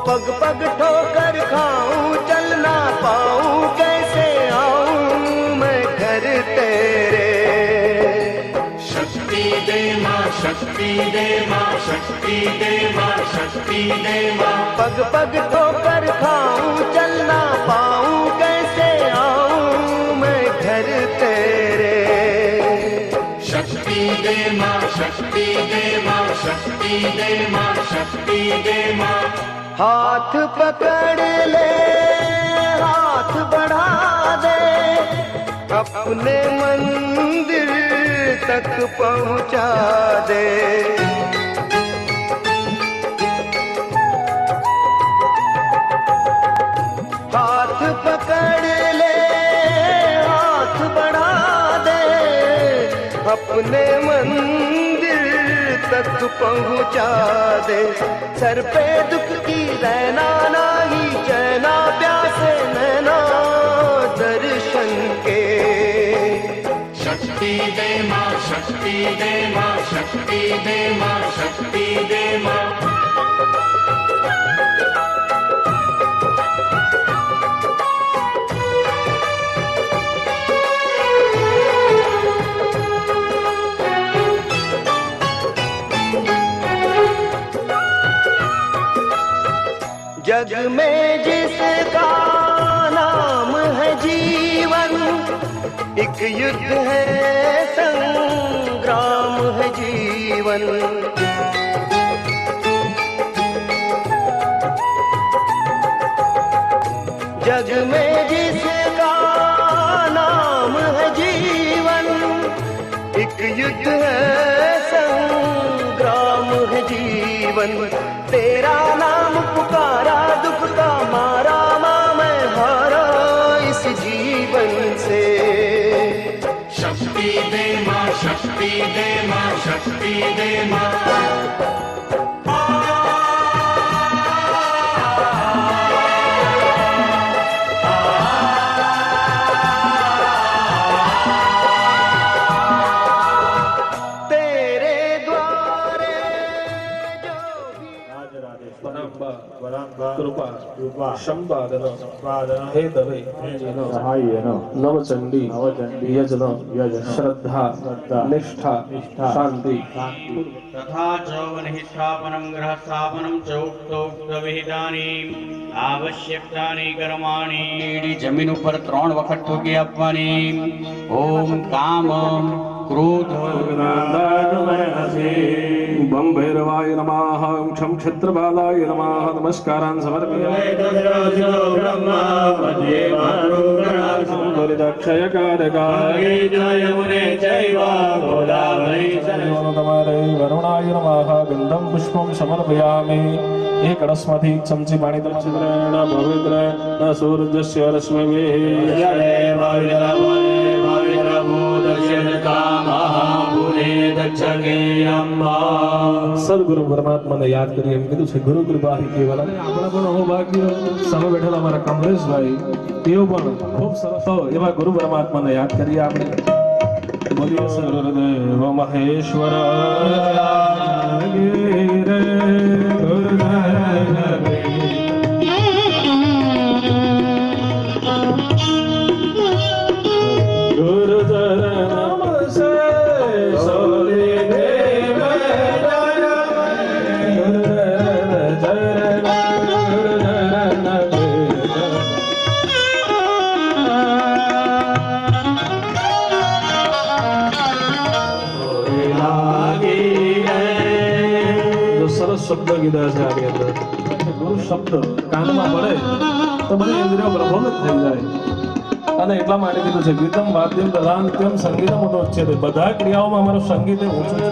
पग पग ठोकर खाऊं, चल ना पाऊं, कैसे आऊं मैं घर तेरे। शक्ति दे माँ, शक्ति दे माँ, शक्ति दे माँ, शक्ति दे माँ। पग पग ठोकर खाऊं, चल ना पाऊं, कैसे आऊं मैं घर तेरे। शक्ति दे माँ, शक्ति दे माँ, शक्ति दे माँ, शक्ति दे माँ। हाथ पकड़ ले, हाथ बढ़ा दे, अपने मंदिर तक पहुंचा दे। हाथ पकड़ ले, हाथ बढ़ा दे, अपने मंदिर तक पहुंचा दे। सर पे दुख की रहना नाही, चैना प्यासे नैना दर्शन के। शक्ति दे माँ, शक्ति दे माँ, शक्ति दे माँ, शक्ति दे माँ। जग में जिसका नाम है जीवन, एक युद्ध है, संग्राम है जीवन। जग में जिसका नाम है जीवन, एक युद्ध है, संग्राम है जीवन। तेरा नाम पुकारा, दुख का मारा, माँ मैं हारा इस जीवन से। शक्ति दे माँ, शक्ति दे माँ, शक्ति दे माँ। कृपा संपादन हे दवे नवचंडी यजन श्रद्धा निष्ठा शांति तथा च वनहिस्थापनं गृहस्थापनं च उक्तोक्तविहितानि आवश्यकतानि कर्माणि जमीन ઉપર 3 વખત ઠોકી આપવાની। ઓમ કામ क्रोध बम भैरवाय नमः, क्षम क्षेत्रपालाय नमः, नमस्कारान् समर्पयामि। वरुणाय नमः, गन्धं पुष्पं समर्पयामि। एक कलशमध्ये चमची पाणी तमचित्रेण पवित्र न सूर्यस्य रश्मिभिः સદગુરુ પરમાત્માને યાદ કરી એમ કીધું છે ગુરુ કૃપા હી કેવલ। અને આપણે પણ હો ભાગ્ય સામે બેઠેલા અમારા કમલેશભાઈ તેઓ પણ ખૂબ સરસ એવા ગુરુ પરમાત્માને યાદ કરીએ આપણે। બોલીએ સર્વદેવ મહેશ્વર શબ્દ કીધા છે આની અંદર। ગુરુ શબ્દ કાનમાં પડે તો મને ઇન્દ્રિયો પ્રભાવિત થઈ જાય। અને એટલા માટે કીધું છે ગીતમ વાદ્યમ તથા નૃત્યમ સંગીતમ ઉચ્ચતે. બધા ક્રિયાઓમાં અમારું સંગીત એ ઊંચું છે.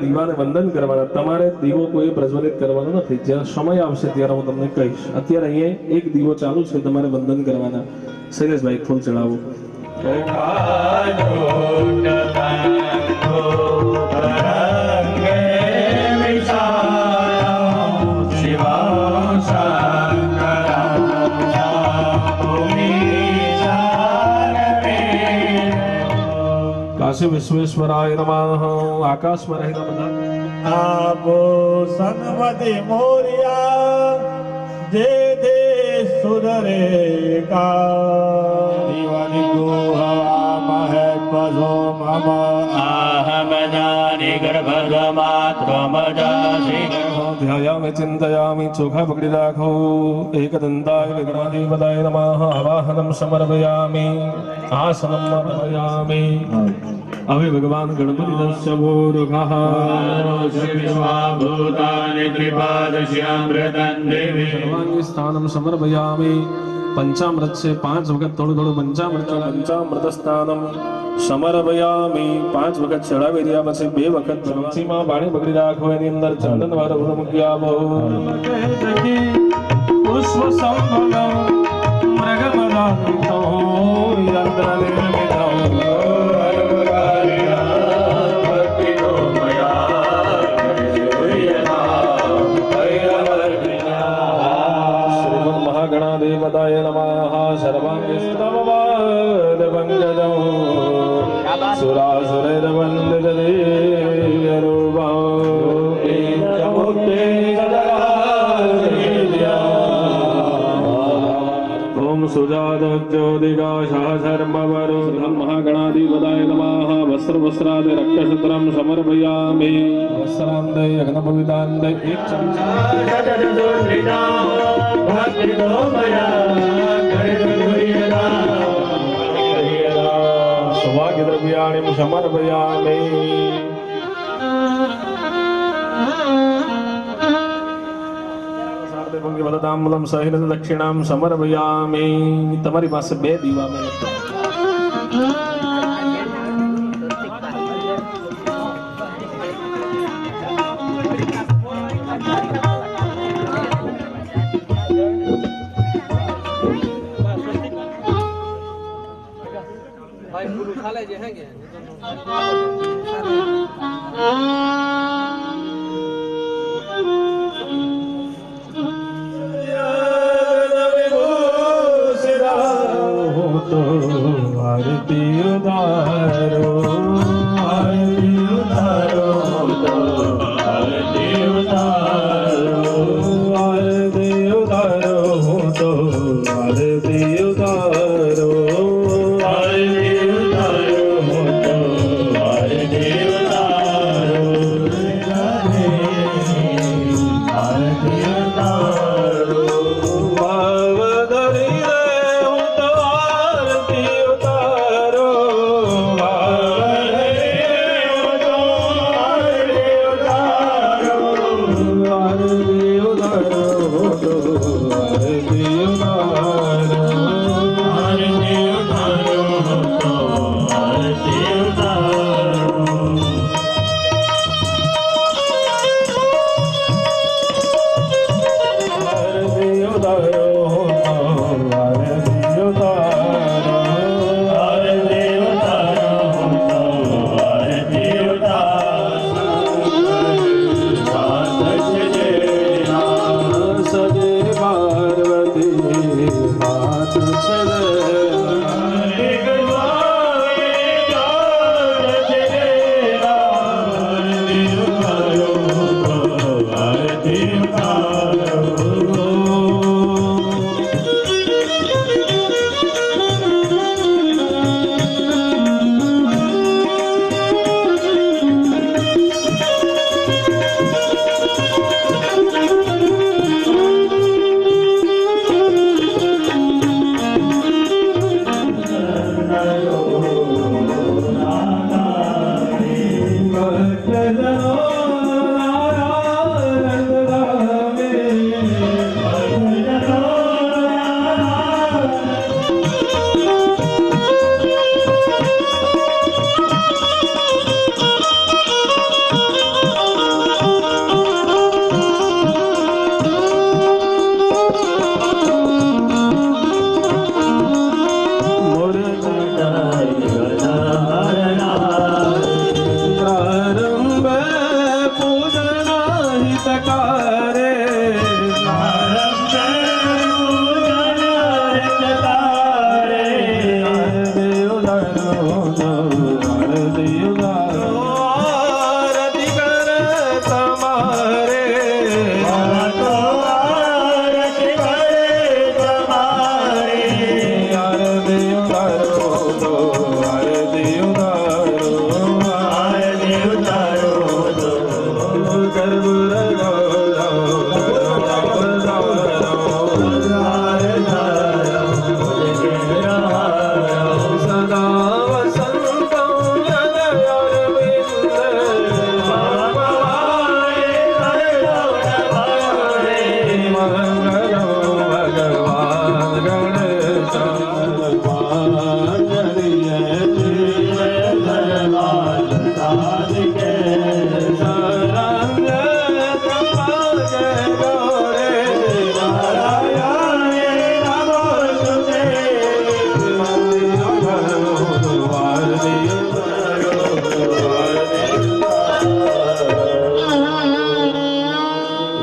દીવાને વંદન કરવાના. તમારે દીવો કોઈ પ્રજ્વલિત કરવાનો નથી. જ્યારે સમય આવશે ત્યારે હું તમને કહીશ. અત્યારે અહીંયા એક દીવો ચાલુ છે, તમારે વંદન કરવાના. શૈલેષભાઈ ફૂલ ચડાવો. કાશી વિશ્વેશ્વરાય નમઃ. આકાશમાં રહેલા બધા આપો સન્મતિ મોરિયા જે દે સુધરે કા દિવાની ગોહા મહેપજો મમ અહમદાનિ ગર્ભગમાત્રમજાસી ધ્યાયામિ ચિંતયામિ. ચોખા પકડી રાખો. એકદંતાય વિઘ્નાધિપતાય નમઃ. આવાહનમ સમર્પયામિ. આસનમ સમર્પયામિ. હવે ભગવાન ગણપતિ દર્શભૂર્ગઃ ભૂતાનિ ત્રિપાદશ્યામૃતં દેવી સર્વાંગી સ્થાનમ સમર્પયામિ. પંચામૃત છે, 5 વખત થોડું થોડું પંચામૃત છે. પંચામૃત સ્થાનમ સમર્પયામિ. 5 વખત ચડાવી રહ્યા પછી 2 વખત તુલસીમાં પાણી પકડી રાખો. એની અંદર ચંદન વાળો મૂકી આવો. પુષ્પ સંભવ મૃગમદાનો યંત્રને દેવતાય નમઃ. સર્વાંગી સ્તવવાદ પંકજં સુરાસુરૈર્વંદિતદેવ્યરૂપં એકમૂર્તે ઓમ સુજાતોજ્યોતિકાશः સર્વવરોધં. મહાગણાધિપતાય નમઃ. વસ્ત્રાદિ રક્તસૂત્રં સમર્પયામિ. વસ્ત્રાંદય અગ્નપવિતાંદય. એક ચમચા સૌભાગ્ય દ્રવ્યાણિ સમર્પયામિ. વલતામ્બુલમ સહિત દક્ષિણામ સમર્પયામિ. તમારી પાસે 2 દીવા મેં भाई गुरु खा ले जे है के आरती उतारो. आरती उतारो. आरती उतारो. आरती उतारो. आरती उतारो. आरती उतारो. आरती उतारो. કરે આરતી કરે તમારે આરતી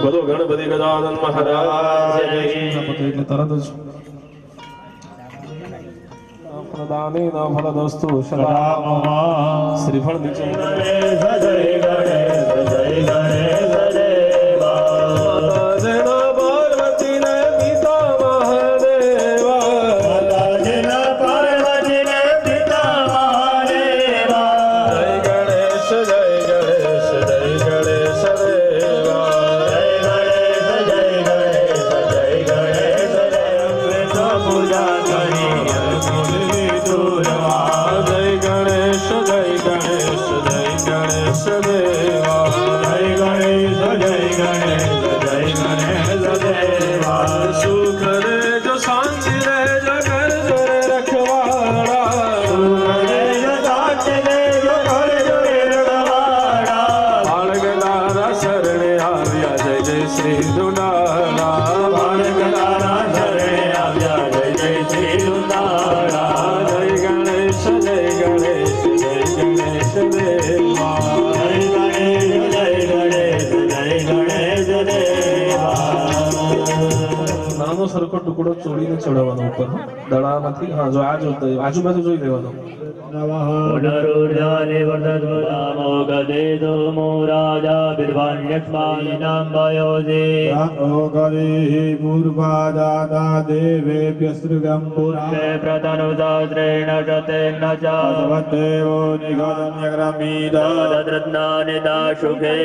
બધો ગણપતિ ગજાનન મહારાજ એટલે તરત જ પ્રદાની ના ફલદસ્તુ સદા શ્રીફળ નીચે નાનો સરખો ટુકડો ચોરીને ચડાવવાનો ઉપર દડા નથી હા જો આ જોતો આજુબાજુ જોઈ લેવાનો પુનરુદ્ધાને વર્ધદ્વનામો ગદેદો મો રાજા બિર્વાણ્યક્ષ્માલિનાં વયોજે પૂર્વાદાતા દેવેભ્યસ્તૃગં પૂર્વે પ્રતનુદાત્રેણ શતેન ભગવદેવો નિગમન્યગ્રમીદરત્નાનિ દાશુખે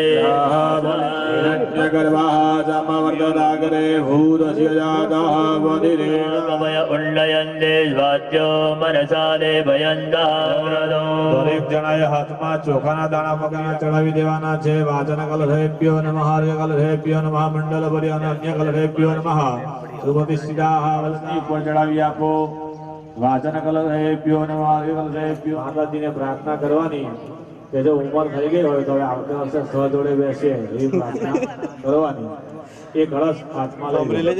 ગર્ભાજામવર્ધનાગરે ભૂરસ્ય જાતઃ વદિરેણ કવય ઉન્નયન્તે સ્વાચ્યો મનસા દેવયન્તા દરેક જણાએ હાથમાં ચોખાના દાણા પકડીને ચડાવી દેવાના છે વાચન કલહેભ્યો નમઃ હર્ય કલહેભ્યો નમઃ મંડલ ભર્ય અને અન્ય કલહેભ્યો નમઃ સુપ્રતિષ્ઠિતા વલની ઉપર ચડાવી આપો વાચન કલહેભ્યો નમઃ હર્ય કલહેભ્યો માતાજીને પ્રાર્થના કરવાની કે જો ઉંમર થઈ ગઈ હોય તો હવે આવતા વર્ષે સ્વ જોડે બેસીએ એવી પ્રાર્થના કરવાની એ કળશ હાથમાં લઈ લે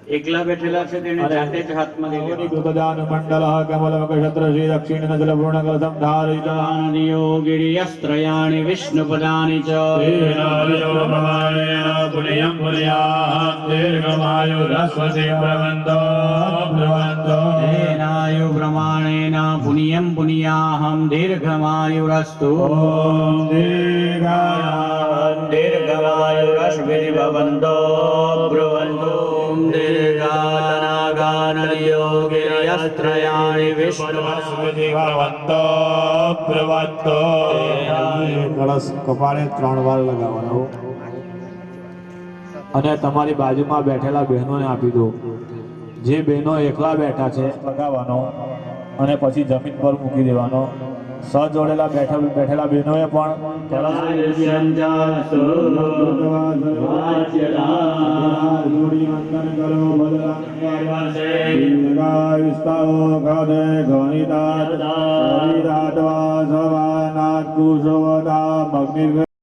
એકલા બેઠેલા છે તેને જાતે જ હાથમાં લઈ લેવાનું. ગુતદાન મંડલ કમલમકક્ષત્ર શ્રી દક્ષિણ નજલ પૂર્ણ કલસમ ધારિતા ગિરિયસ્ત્રયાણિ વિષ્ણુપદાનિ ચ તેનાયુ પ્રમાણેન પુણ્યં પુણ્યાહં દીર્ઘમાયુરસ્તુ દીર્ઘમાયુરસ્મિર્ભવન્તો બ્રુવન્તો गिरियस्त्रयाणि કળશ કપાળે 3 વાર લગાવવાનો અને તમારી બાજુમાં બેઠેલા બહેનોને આપી દો. જે બહેનો એકલા બેઠા છે લગાવવાનો અને પછી જમીન પર મૂકી દેવાનો. સજોડેલા બેઠેલા બહેનોએ પણ